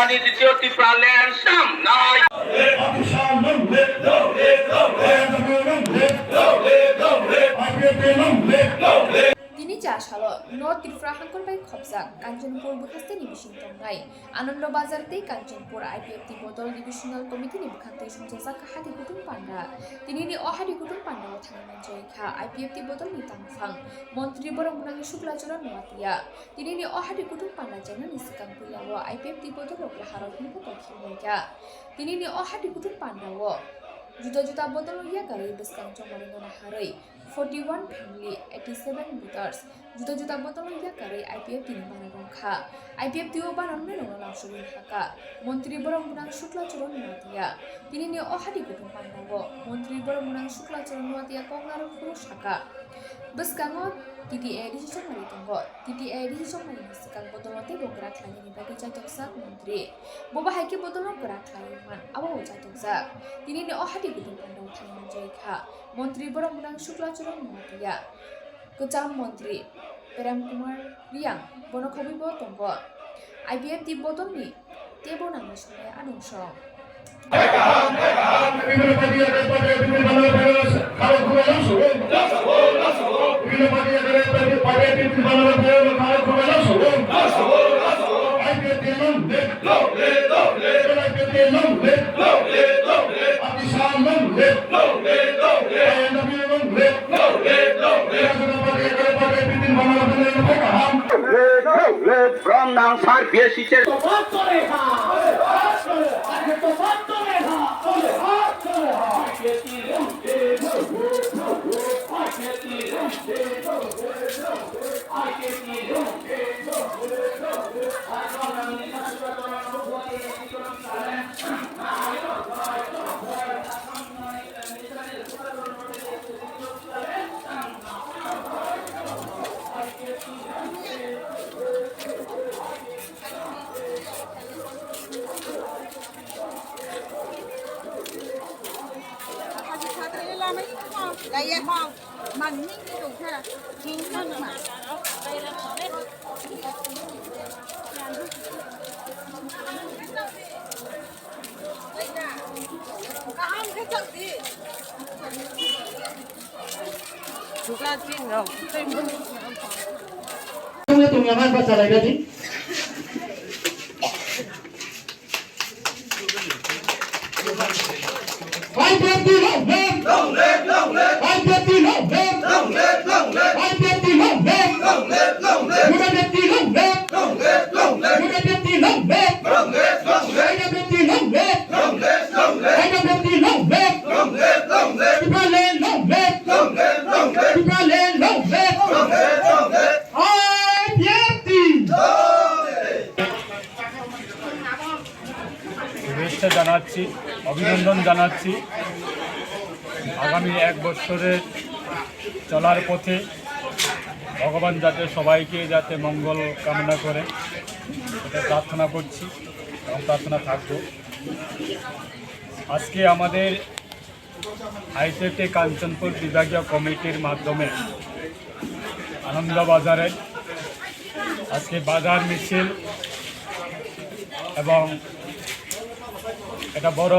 Money is your land, some night. Dini Jashalo, North Tifra Hankol by Kobzak, Kanjanpur Bukhaste Division Tongai, Anando Bazar Day Kanjanpur IPFT Botol Divisional Committee Bukhatation Jazak Hadi Kutum Panda, Dini Ohadi Kutum Panda, Tangajoika, IPFT Botol Nitangfang, Montri Boromuna Shuklajola Noatia, Dini Ohadi Kutum Panda Jana Nisikam Pulawa, IPFT Botol of Laharo Hipoka, Dini Ohadi Kutum Panda War. Juta-juta botol ya kali beskan comoringan hari 41 family 87 voters juta-juta botol ya kali IPF di mana rongka IPF di obanan melong langsung haka Menteri Borong Munang Shukla Churon Nuatia ini ni ohadi kutung pandawo Menteri Borong Munang Shukla Churon Nuatia kongar kurus haka beskango TTA di sisong mari tunggu TTA di sisong mari sekan botol nanti bongkrak lagi nih bagi cacok sak menteri boba haiki botol bongkrak lagi man awo cacok sak ini ni ohadi kutung pandawo tangan jaika Menteri Borong Munang Shukla Churon Nuatia kecam menteri Peram Kumar Liang bono kobi bo tunggu IPF di botol ni tebo nama sungai anung song From now, sir, PSC. Đây em không, mình những cái đủ thế là chín hơn mà. Đây là có đấy. Đây nè, cả hai cái chợ gì? Chúng ta tin rồi, tên mình. तुम यहाँ पर चलेगा जी IPFT long live long live long live IPFT long live long live long live IPFT long live long live long live IPFT long live long live long live IPFT long live long live long live IPFT long live long live long live IPFT long live long live long live people land long live long live long live people land long live long live long live IPFT শুভেচ্ছা জানাচ্ছি অভিনন্দন জানাচ্ছি আগামী এক বছরের চলার পথে ভগবান যাতে সবাইকে যাতে মঙ্গল কামনা করে এটা প্রার্থনা করছি এবং প্রার্থনা থাকবো আজকে আমাদের আইপিএফটি কাঞ্চনপুর বিভাগীয় কমিটির মাধ্যমে আনন্দবাজারে আজকে বাজার মিছিল এবং একটা বড়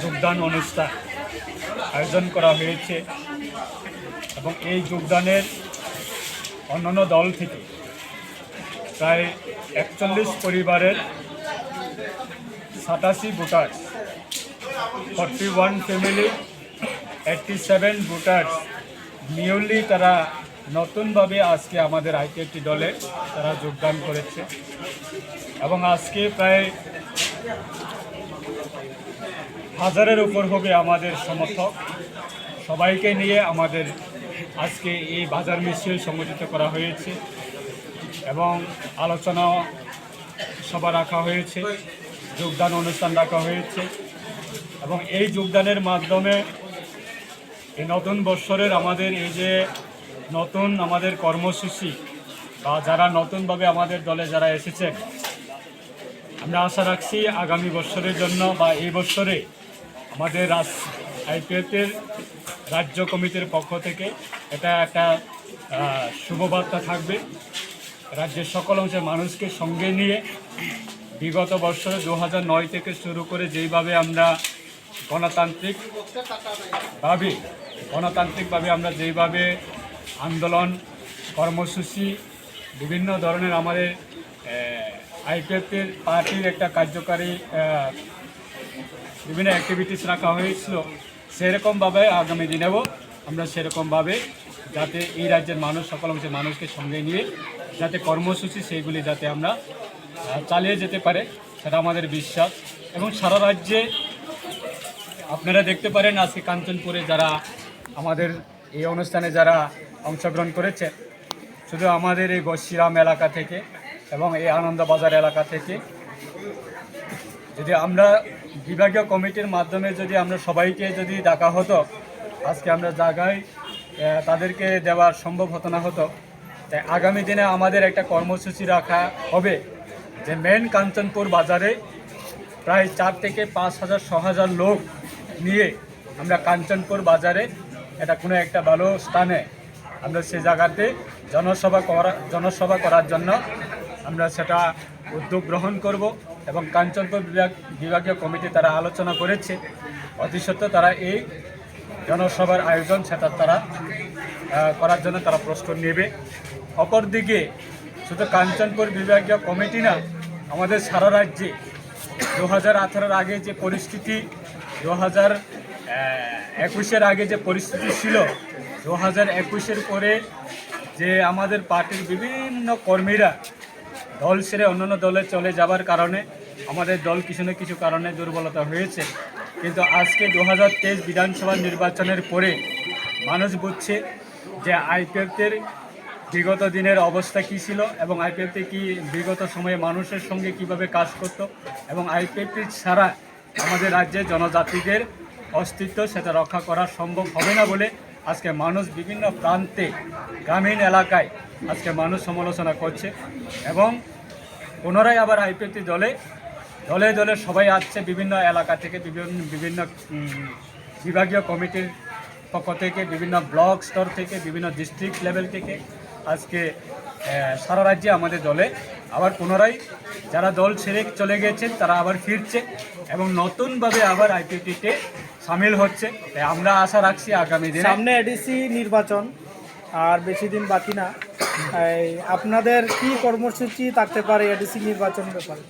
যোগদান অনুষ্ঠান আয়োজন করা হয়েছে এবং এই যোগদানের অন্যান্য দল থেকে প্রায় 41 পরিবারের 87 ভোটার্স 41 ফ্যামিলি 87 ভোটার্স নিউলি তারা নতুনভাবে আজকে আমাদের আইপিএফটি দলে তারা যোগদান করেছে এবং আজকে প্রায় হাজারের উপর হবে আমাদের সমর্থক সবাইকে নিয়ে আমাদের আজকে এই বাজার মিছিল সংগঠিত করা হয়েছে এবং আলোচনা সভা রাখা হয়েছে যোগদান অনুষ্ঠান রাখা হয়েছে এবং এই যোগদানের মাধ্যমে এই নতুন বৎসরের আমাদের এই যে নতুন আমাদের কর্মসূচি বা যারা নতুনভাবে আমাদের দলে যারা এসেছেন আমরা আশা রাখছি আগামী বছরের জন্য বা এই বছরে আমাদের আইপিএফের রাজ্য কমিটির পক্ষ থেকে এটা একটা শুভবার্তা থাকবে রাজ্যের সকল অংশের মানুষকে সঙ্গে নিয়ে বিগত বছরে 2009 থেকে শুরু করে যেইভাবে আমরা গণতান্ত্রিকভাবে আমরা যেইভাবে আন্দোলন কর্মসূচি বিভিন্ন ধরনের আমাদের আইপিএফের পার্টির একটা কার্যকারী বিভিন্ন অ্যাক্টিভিটিস রাখা হয়েছিল, সেরকমভাবে আগামী দিনেও আমরা সেরকমভাবে যাতে এই রাজ্যের মানুষ সকল অংশের মানুষকে সঙ্গে নিয়ে যাতে কর্মসূচি সেইগুলি যাতে আমরা চালিয়ে যেতে পারে সেটা আমাদের বিশ্বাস। এবং সারা রাজ্যে আপনারা দেখতে পারেন আজকে কাঞ্চনপুরে যারা আমাদের এই অনুষ্ঠানে যারা অংশগ্রহণ করেছে, শুধু আমাদের এই গশ্রীরাম এলাকা থেকে এবং এই আনন্দবাজার এলাকা থেকে যদি আমরা বিভাগীয় কমিটির মাধ্যমে যদি আমরা সবাইকে যদি ডাকা হতো, আজকে আমরা জায়গায় তাদেরকে দেওয়ার সম্ভব হতো না হতো। তাই আগামী দিনে আমাদের একটা কর্মসূচি রাখা হবে যে মেন কাঞ্চনপুর বাজারে প্রায় 4 থেকে 5,000-6,000 লোক নিয়ে আমরা কাঞ্চনপুর বাজারে এটা কোনো একটা ভালো স্থানে আমরা সে জায়গাতে জনসভা করার জন্য আমরা সেটা উদ্যোগ গ্রহণ করব। এবং কাঞ্চনপুর বিভাগীয় কমিটি তারা আলোচনা করেছে, অতি সত্ত্বেও তারা এই জনসভার আয়োজন সেটা তারা করার জন্য তারা প্রস্তুত নেবে। অপরদিকে শুধু কাঞ্চনপুর বিভাগীয় কমিটি না, আমাদের সারা রাজ্যে 2018-এর আগে যে পরিস্থিতি, 2021-এর আগে যে পরিস্থিতি ছিল, 2021-এর পরে যে আমাদের পার্টির বিভিন্ন কর্মীরা দল ছেড়ে অন্যান্য দলে চলে যাবার কারণে আমাদের দল কিছু না কিছু কারণে দুর্বলতা হয়েছে। কিন্তু আজকে 2023 বিধানসভা নির্বাচনের পরে মানুষ বুঝছে যে আইপিএফের বিগত দিনের অবস্থা কী ছিল এবং আইপিএফটি কি বিগত সময়ে মানুষের সঙ্গে কিভাবে কাজ করত এবং আইপিএফটি ছাড়া আমাদের রাজ্যে জনজাতিদের অস্তিত্ব সেটা রক্ষা করা সম্ভব হবে না বলে আজকে মানুষ বিভিন্ন প্রান্তে গ্রামীণ এলাকায় আজকে মানুষ সমালোচনা করছে। এবং পুনরায় আবার আইপিএফটি দলে দলে সবাই আসছে বিভিন্ন এলাকা থেকে, বিভিন্ন বিভাগীয় কমিটির পক্ষ থেকে, বিভিন্ন ব্লক স্তর থেকে, বিভিন্ন ডিস্ট্রিক্ট লেভেল থেকে আজকে সারা রাজ্যে আমাদের দলে আবার পুনরায় যারা দল ছেড়ে চলে গেছেন তারা আবার ফিরছে এবং নতুনভাবে আবার আইপিএফটিতে সামিল হচ্ছে। তাই আমরা আশা রাখছি আগামী দিনে সামনে এডিসি নির্বাচন আর বেশি দিন বাকি না, আপনাদের কি কর্মসূচি থাকতে পারে এডিসি নির্বাচনের ব্যাপারে?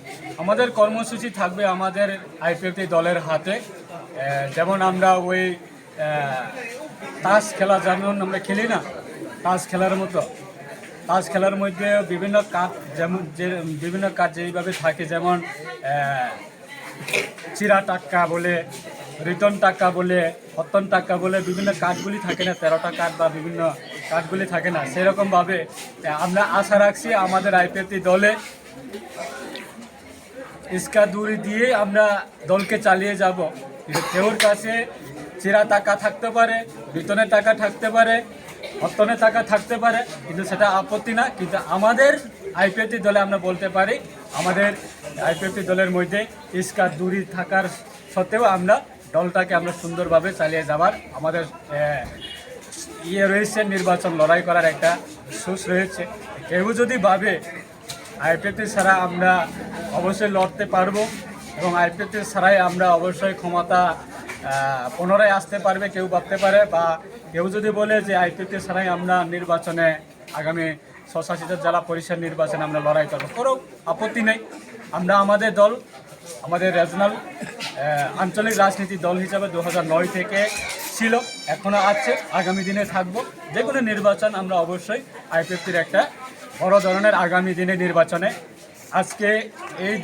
আমাদের কর্মসূচি থাকবে আমাদের আইপিএফটি দলের হাতে। যেমন আমরা ওই তাস খেলা যেমন আমরা খেলি না, তাস খেলার মতো, তাস খেলার মধ্যে বিভিন্ন কাজ বিভিন্ন কাজ যেইভাবে থাকে, যেমন চিরা টাক্কা বলে, রিটার্ন টাক্কা বলে, হত্তন টাক্কা বলে বিভিন্ন কার্ডগুলি থাকে না, 13টা কার্ড বা বিভিন্ন কার্ডগুলি থাকে না, সেরকমভাবে আমরা আশা রাখছি আমাদের আইপিএফটি দলে ইস্কা দূরি দিয়ে আমরা দলকে চালিয়ে যাব। কিন্তু কেউর কাছে চিরা টাকা থাকতে পারে, বেতনের টাকা থাকতে পারে, হত্তনের টাকা থাকতে পারে, কিন্তু সেটা আপত্তি না। কিন্তু আমাদের আইপিএফটি দলে আমরা বলতে পারি আমাদের আইপিএফটি দলের মধ্যে ইস্কা দূরি থাকার সত্ত্বেও আমরা দলটাকে আমরা সুন্দরভাবে চালিয়ে যাবার আমাদের রয়েছে, নির্বাচন লড়াই করার একটা সুস রয়েছে। কেউ যদি ভাবে আইপিএফটি ছাড়া আমরা অবশ্যই লড়তে পারবো এবং আইপিএফটি ছাড়াই আমরা অবশ্যই ক্ষমতা পুনরায় আসতে পারবে কেউ ভাবতে পারে, বা কেউ যদি বলে যে আইপিএফটি ছাড়াই আমরা নির্বাচনে আগামী স্বশাসিত জেলা পরিষদ নির্বাচনে আমরা লড়াই করবো, কোনো আপত্তি নেই। আমরা আমাদের দল আমাদের রিজনাল আঞ্চলিক রাজনীতি দল হিসাবে 2009 থেকে ছিল, এখনও আছে, আগামী দিনে থাকবো। যে কোনো নির্বাচন আমরা অবশ্যই আইপিএফটির একটা বড় ধরনের আগামী দিনে নির্বাচনে আজকে এই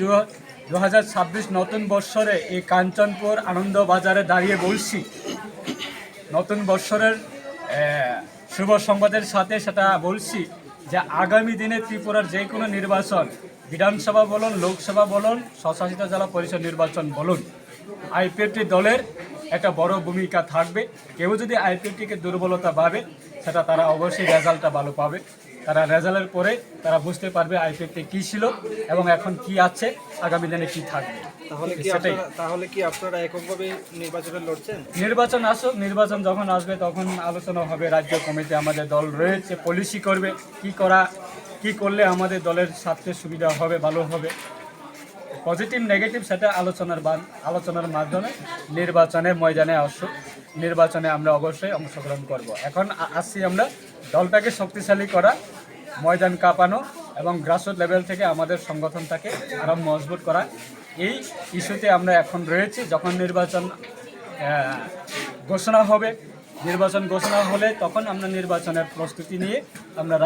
2026 নতুন বৎসরে এই কাঞ্চনপুর আনন্দবাজারে দাঁড়িয়ে বলছি, নতুন বৎসরের শুভ সংবাদের সাথে সেটা বলছি যে আগামী দিনে ত্রিপুরার যে কোনো নির্বাচন, বিধানসভা বলুন, লোকসভা বলুন, স্বশাসিত জেলা পরিষদ নির্বাচন বলুন, আইপিএফটি দলের একটা বড় ভূমিকা থাকবে। কেউ যদি আইপিএফটিকে দুর্বলতা ভাবে সেটা তারা অবশ্যই রেজাল্টটা ভালো পাবে। তারা রেজাল্টের পরে তারা বুঝতে পারবে আইপিএফটি কী ছিল এবং এখন কি আছে, আগামী দিনে কি থাকবে। তাহলে কি আপনারা এককভাবে নির্বাচনে লড়ছেন? নির্বাচন আসুক, নির্বাচন যখন আসবে তখন আলোচনা হবে। রাজ্য কমিটি আমাদের দল রয়েছে, পলিসি করবে কি করলে আমাদের দলের স্বার্থে সুবিধা হবে, ভালো হবে, পজিটিভ নেগেটিভ সেটা আলোচনার মাধ্যমে নির্বাচনের ময়দানে নির্বাচনে আমরা অবশ্যই অংশগ্রহণ করব। এখন আসছি আমরা দলটাকে শক্তিশালী করা, ময়দান কাঁপানো এবং গ্রাসরুট লেভেল থেকে আমাদের সংগঠনটাকে আরও মজবুত করা, এই ইস্যুতে আমরা এখন রয়েছি। যখন নির্বাচন ঘোষণা হলে তখন আমরা নির্বাচনের প্রস্তুতি নিয়ে আমরা